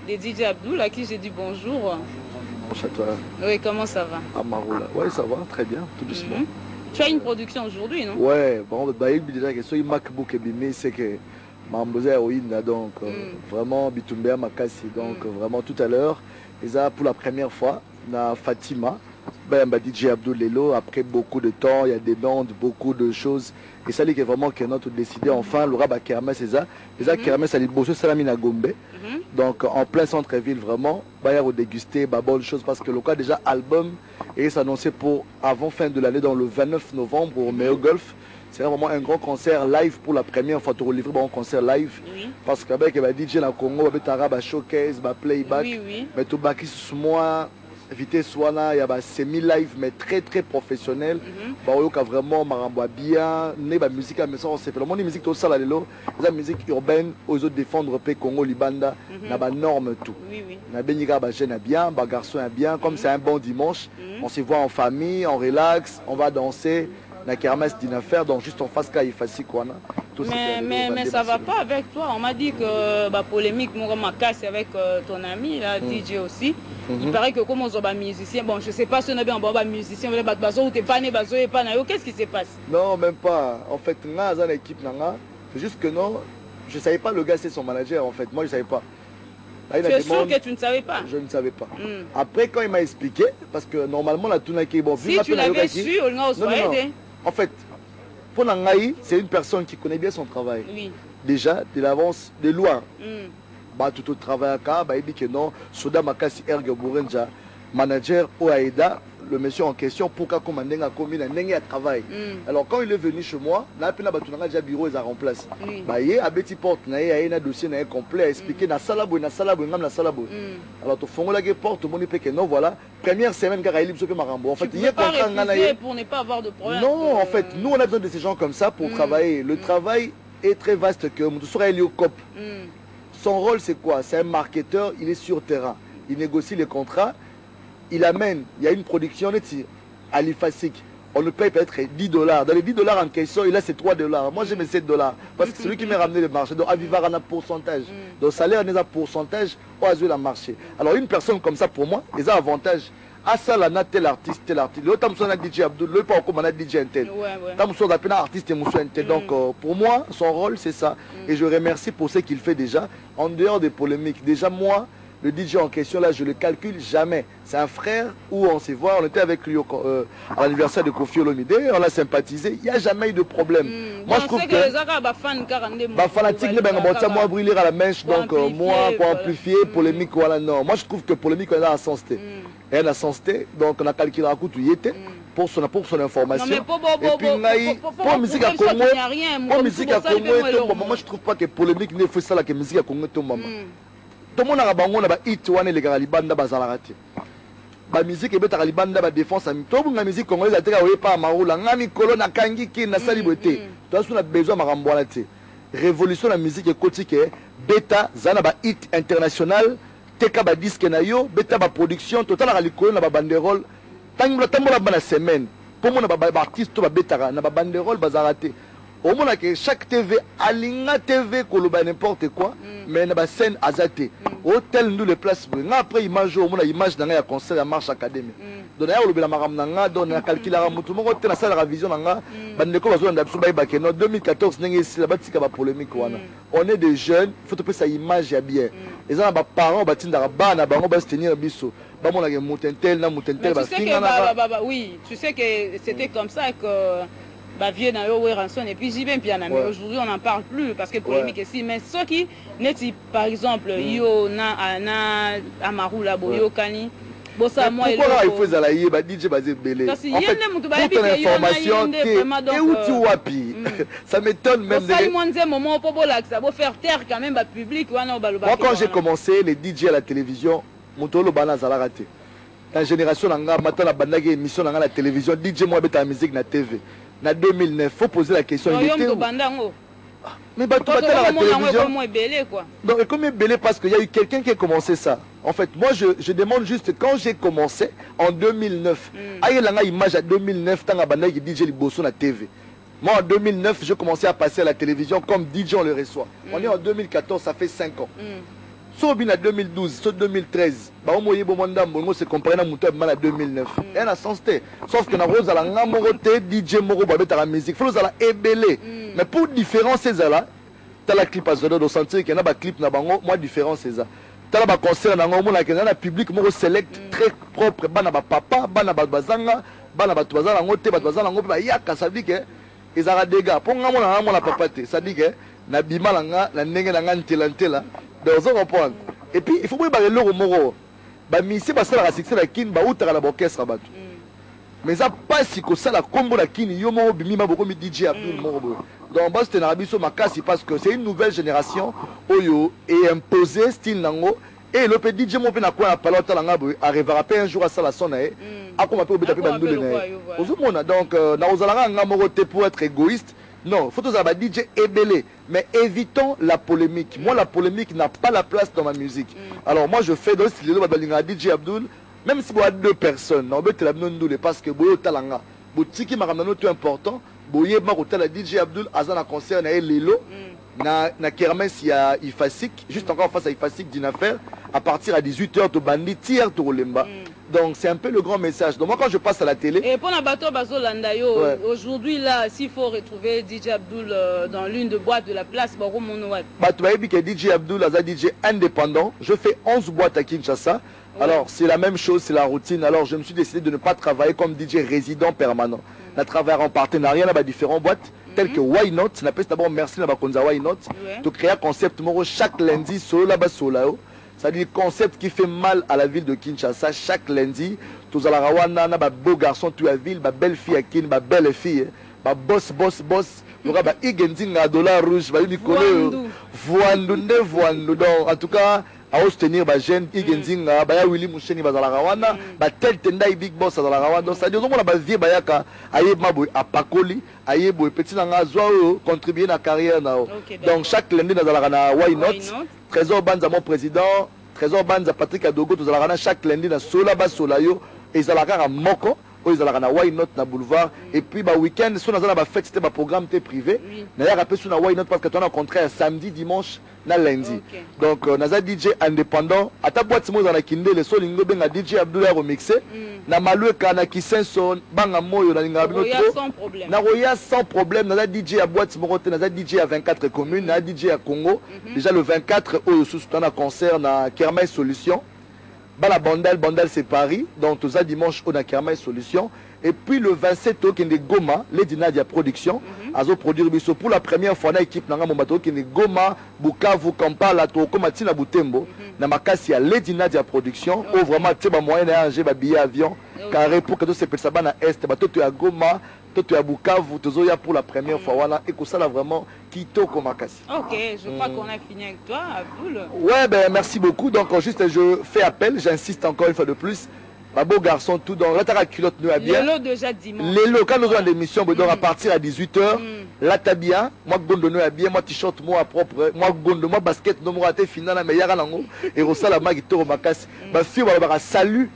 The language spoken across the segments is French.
Lelo, de DJ Abdul, à qui j'ai dit bonjour. Bonjour à toi. Oui, comment ça va? À Maroula. Oui, ça va, très bien, tout doucement. Tu as une production aujourd'hui, non? Ouais, bon, il déjà que sur MacBook et Bimé, c'est que Mambosa Héroïne, donc vraiment Bitumbea Makassi. Donc vraiment tout à l'heure, et ça pour la première fois, na Fatima. Ben, DJ Abdul Lelo, après beaucoup de temps, il y a des bandes, beaucoup de choses. Et ça, c'est vraiment que notre décidé enfin, Laura Kermès, c'est ça. Et ça, Kermès, elle est bossée, Salamina Gombe. Donc, en plein centre-ville, vraiment, il va y avoir déguster, bonne chose, parce que le cas déjà album est annoncé pour avant fin de l'année, dans le 29 novembre au Méo Golf. C'est vraiment un grand concert live pour la première fois, tu livrer un concert live. Parce qu'avec DJ dans le Congo, il y a un showcase, un playback, mais tout baki sous moi. Vitesse Wana, il y a semi-live mais très très professionnel. Il y a vraiment Maramboa bien, il y a musique à maison, c'est vraiment une musique tout ça là, la musique urbaine, aux autres défendre le Congo, Libanda, il y a des normes tout. Il y a des jeunes bien, des garçons bien, comme c'est un bon dimanche, on se voit en famille, on relaxe, on va danser. Na kermesse d'une affaire, donc juste en face quand il facile quoi. Mais ça va pas avec toi. On m'a dit que la polémique m'a cassé avec ton ami, là, DJ aussi. Il paraît que comme on est musicien, bon, je sais pas si on est bien un musicien, mais qu'est-ce qui se passe? Non, même pas. En fait, on a une équipe, c'est juste que non, je savais pas le gars c'est son manager en fait. Moi je savais pas. Tu es sûr que tu ne savais pas? Je ne savais pas. Après quand il m'a expliqué, parce que normalement la tournée qui est bon. Si tu l'avais su, on aurait aidé. En fait, pour Nangaï, c'est une personne qui connaît bien son travail. Oui. Déjà, de l'avance, de loin. Tout au travail, il dit que non, Soda Makasi Erge Bourenja, manager Oaïda, le monsieur en question, pourquoi commander un commune, un travail. Alors quand il est venu chez moi, là, il a déjà bureau, il a remplacé. Il y a un petit porte, il y a un dossier complet à expliquer, na salabo, na salabo. Alors tu fais la porte, tout le monde dit que non, voilà. Première semaine, car il est Marambo. En fait, il a pas refusé pour ne pas avoir de problème. Non, en fait, nous on a besoin de ces gens comme ça pour travailler. Le travail est très vaste que Cop. Son rôle c'est quoi? C'est un marketeur, il est sur terrain. Il négocie les contrats, il amène, il y a une production, à l'IFASIC. On le paye peut-être $10. Dans les $10 en question, il a ses $3. Moi j'ai mes $7. Parce que c'est lui qui m'a ramené le marché. Donc Avivar a un pourcentage. Donc salaire a un pourcentage, on a joué le marché. Alors une personne comme ça pour moi, il a un avantage. À ça, là, tel artiste. Le temps où on a DJ Abdul, le pas comme on a DJ Intel. Tant on a un artiste et Intel. Donc pour moi, son rôle c'est ça. Et je remercie pour ce qu'il fait déjà. En dehors des polémiques, déjà moi, le DJ en question là, je le calcule jamais. C'est un frère où on s'est voit, on était avec lui à l'anniversaire de Kofi Olomide, on l'a sympathisé, il n'y a jamais eu de problème. Moi je trouve que les fanatiques moi brûler à la mèche, donc moi pour amplifier polémique voilà non. Moi je trouve que polémique elle a un sens T. Elle a un sens T, donc on a calculé à coup tout y était. Pour son information. Et puis pour musique à Congo, pour musique à Congo, moi je trouve pas que polémique ne faut ça là que musique à Congo tout maman. Tout le monde a bango na ba hit wana les gars libanda bazalaka te. Ba musique ebeta libanda ba défense ami. To bunga musique congolaise ateka oye pa maroula ngami kolo na kangi ki na sali bote. To suna besoin makambo wana te. Révolution la musique écotique beta zana ba hit international teka ba disque na yo beta ba production total la likolo na ba banderole tangola bana semaine. Pour mon ba artiste to ba beta na ba banderole bazalaka te. Au moins que chaque TV, Alinga TV, Koloba n'importe quoi, mais na ba scène azate. Hôtel nous les places. Après image au moins image dans un concert à Marche Académie. Donc là le bela maram nanga, donc on calcule la mutu mo hôtel na salle la vision nanga, bandeko bazo na biso ba ke no 2014 nenge ici la batika ba polémique wana. On est des jeunes, il faut te ça image ya bien. Les gens ba parents ba tinda ba na bango ba se tenir biso. Ba mona ke mutentel na mutentel ba finga na. Oui, tu sais que c'était comme ça que vieux dans le rançon et puis j'y vais bien mais aujourd'hui on n'en parle plus parce que polémique ici mais ceux qui n'est par exemple yo na Amaru la boyo kani bossa moi pourquoi il faut zalaïe ba DJ basé belé en fait toute information et où tu wapi ça m'étonne même de moment pour ça va faire taire quand même ba public wana baloba. Moi quand j'ai commencé les DJ à la télévision motolo bana zalarate la génération nanga maintenant la bandage émission nanga la télévision DJ moi beta musique na TV. En 2009, il faut poser la question. Il était mais bah, tu vas à la télévision. Donc, comme belé parce qu'il y a eu quelqu'un qui a commencé ça. En fait, moi, je demande juste, quand j'ai commencé, en 2009, il y a une image à 2009, tant que DJ Liboso na TV. Moi, en 2009, j'ai commencé à passer à la télévision comme DJ, on le reçoit. On est en 2014, ça fait 5 ans. So bien en 2012, so 2013, bah on moyen bon mandat, bon se comparer na muto en 2009. Et en sens sauf que na rose à la ngamoroté DJ moro ba beta la musique, faut la ébélé. Mais pour différence ces là, t'as la clip à zone de sentir qu'il y a ba clip na bango, moi différence c'est ça. T'as la concert na ngomona que na public moro select très propre, bana ba papa, bana ba bazanga, bana ba bazanga ngote ba bazanga ngope ba yaka, ça dit que ils ont des dégâts. Pour ngamona na papa te, ça dit que na bimalanga na ndenge na ngantela. Donc, vous comprenez. Et puis, il faut que vous le moro. Si vous avez succès la kin, vous avez l'orchestre. Mais ça passe si vous avez la combo la kin, vous avez DJ Abdul Moro. Donc, c'est un abisso makasi parce que c'est une nouvelle génération et imposé style nango. Et le DJ Moro na quoi la palette arrivera un jour à ça la sonne. À comment peut vous donc, nous allons pour être égoïste. Non, il faut que ça DJ ébélé. Mais évitons la polémique. Moi, la polémique n'a pas la place dans ma musique. Alors, moi, je fais dans le style de DJ Abdul, même si vous avez deux personnes, parce que vous avez un boutique qui est important. Vous avez un DJ Abdul, à un concert, Lelo, na kermesse, il y a Ifasik, juste encore face à Ifasik d'une affaire, à partir à 18h, tu bandit, tire, tu roulemba. Donc c'est un peu le grand message. Donc moi quand je passe à la télé... Et pour la bateau Bazo Landayo, aujourd'hui là, s'il faut retrouver DJ Abdul dans l'une des boîtes de la place, bah tu vas dire que DJ Abdul est un DJ indépendant. Je fais 11 boîtes à Kinshasa. Alors c'est la même chose, c'est la routine. Alors je me suis décidé de ne pas travailler comme DJ résident permanent. Je travaille en partenariat dans différentes boîtes. Telles que Why Not, on appelle d'abord merci à Why Not. Tu crées un concept chaque lundi, solo là-bas, solo. C'est-à-dire concept qui fait mal à la ville de Kinshasa. Chaque lundi, tous à la Rwanda, un beau garçon, tu as ville, ma belle fille à Kin, ma belle fille, ma boss. Il y aura un Igending à dollar rouge, ma Voandou. Donc, en tout cas, à soutenir ma jeune Igending, ma Willy Moucheni, ma la Rwanda, ma tel Tendai Big Boss à la Rwanda. Donc, c'est-à-dire, on a ma vie, à Pakoli, à Yebo, petit Nangazoa, contribuer à la carrière. Donc, chaque lundi, dans la Why Not. Trésor Banza, mon président, Trésor Banza, Patrick Adogo, tous allons chaque lundi dans Solaba Solayo, et ils allons à Moko, ils allons à Why Not na boulevard, et puis le week-end, si on a fait c'était un programme privé, on a rappelé sur Why Not parce que tu as rencontré samedi, dimanche, na lundi. Donc, on a un DJ indépendant, à ta boîte, on a kindé le sol, on a DJ Abdoulaye remixé, na Maloué Kana Kisenson, Banga Moyo, na Roya sans problème, na DJ à boîte, na DJ à 24 communes, na DJ à Congo, déjà le 24, au sous un concert, na Kermay Solution. La Bandel c'est Paris, donc tout ça dimanche on a Kermay Solution. Et puis le 27 au Kende Goma, les Dinadia Production, azo produire biso pour la première fois na équipe nanga Mombato Kende Goma, Bukavu, Kampala, Tokomatina Butembo, na makasi ya les Dinadia Production, où vraiment tu ba moyen na anger ba billet avion, carré pour que tout se passe na est, ba to à Goma, to à Bukavu, to ya pour la première fois voilà et que ça là vraiment kitoko makasi. OK, je crois qu'on a fini avec toi Abdoul. Ouais ben merci beaucoup. Donc juste je fais appel, j'insiste encore une fois de plus. Ma beau garçon, tout dans la culotte nous a bien. Lélo déjà dimanche. Lélo, quand nous avons des émissions, donc à partir à 18h, là t'as bien, moi gondo nous a bien, moi t-shirt moi propre, moi gondo, moi basket, nous moi raté final, mais yara lango, et rosala magito makas, ma fille va salut,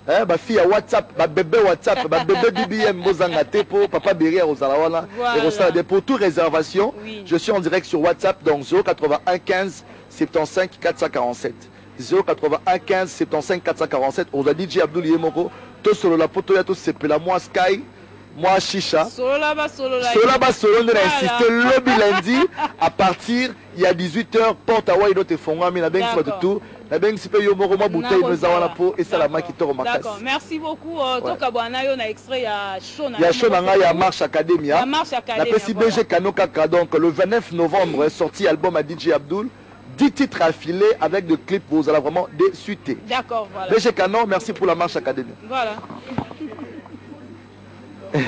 ma fille à WhatsApp, ma bébé WhatsApp, ma bébé BBM, Mozanga Tepo, papa Berry Rosalawana, et rosala pour toute réservation, je suis en direct sur WhatsApp, donc 081 15 75 447. 081 15 75 447. On a dit DJ Abdoul Yemoko. Tout sur la poto, tout c'est la moi Sky, moi Chicha. Solo là-bas, solo là. Solo là-bas, solo on a insisté le lundi à partir il y a 18h. Porte à Wai d'autres fonds, mais la bengue soit tout. La bengue c'est pas Yomoro, moi bouteille, nous avons la peau et ça la main qui te remarque. D'accord, merci beaucoup. Donc à Boanayo, on a extrait à Shona. Il y a Shona, il y a Marche Academia. La Marche Academia. La PCBG Kanokaka. Donc le 29 novembre est sorti album à DJ Abdoul. 10 titres affilés avec des clips, vous allez vraiment désuiter. D'accord, voilà. BG Canon, merci pour la marche académique. Voilà. BG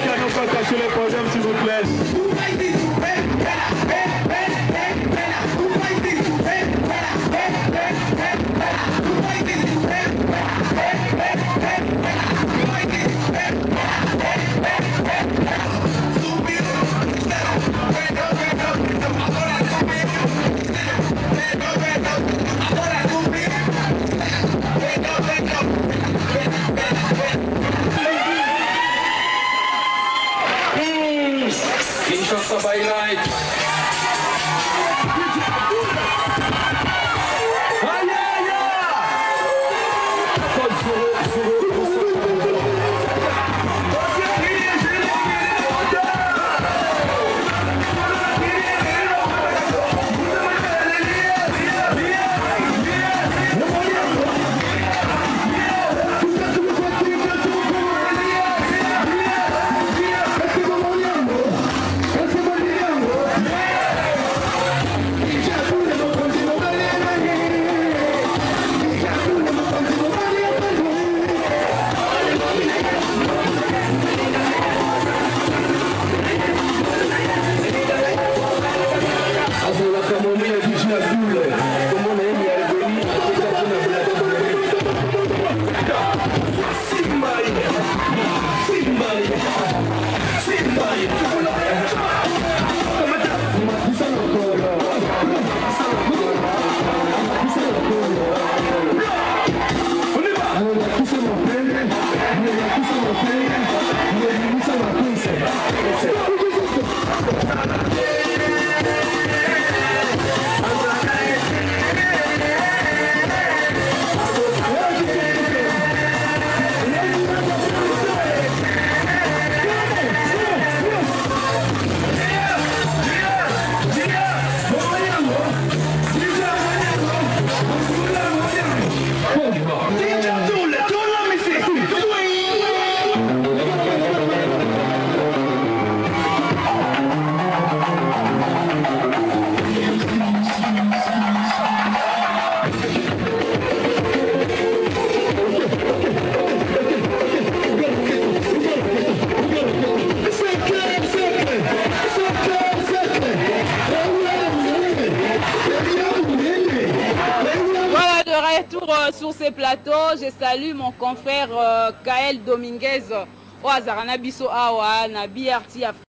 Canon, pas sur les programmes, s'il vous plaît. Hey! Sur ces plateaux, je salue mon confrère Kael Dominguez au Azarana Biso Awa, na BRT Afrique.